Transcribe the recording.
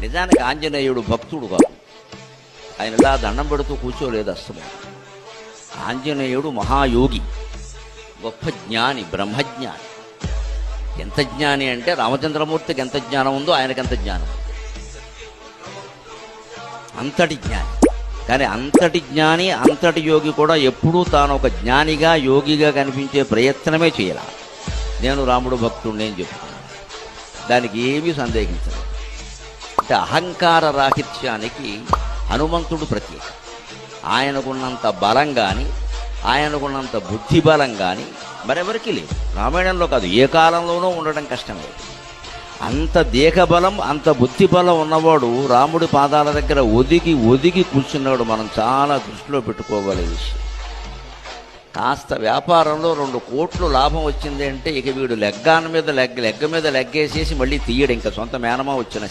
నిజానికి ఆంజనేయుడు భక్తుడు కాదు, ఆయన ఇలా దండం పెడుతూ కూర్చోలేదు అసలు. ఆంజనేయుడు మహాయోగి, గొప్ప జ్ఞాని, బ్రహ్మజ్ఞాని. ఎంత జ్ఞాని అంటే రామచంద్రమూర్తికి ఎంత జ్ఞానం ఉందో ఆయనకి ఎంత జ్ఞానం, అంతటి జ్ఞాని. కానీ అంతటి జ్ఞాని, అంతటి యోగి కూడా ఎప్పుడూ తాను ఒక జ్ఞానిగా, యోగిగా కనిపించే ప్రయత్నమే చేయాల. నేను రాముడు భక్తుడిని అని చెప్తున్నాను, దానికి ఏమీ సందేహించలేదు. అంటే అహంకార రాహిత్యానికి హనుమంతుడు ప్రత్యేక. ఆయనకున్నంత బలం కానీ, ఆయనకున్నంత బుద్ధి బలం కానీ మరెవరికి లేదు. రామాయణంలో కాదు, ఏ కాలంలోనూ ఉండడం కష్టం లేదు. అంత దేహబలం, అంత బుద్ధి బలం ఉన్నవాడు రాముడి పాదాల దగ్గర ఒదిగి ఒదిగి కూర్చున్నాడు. మనం చాలా దృష్టిలో పెట్టుకోగల విషయం. కాస్త వ్యాపారంలో 2 కోట్లు లాభం వచ్చింది అంటే ఇక వీడు లెగ్గ మీద లెగ్గేసేసి మళ్ళీ తీయడు, ఇంకా సొంత మేనమా వచ్చిన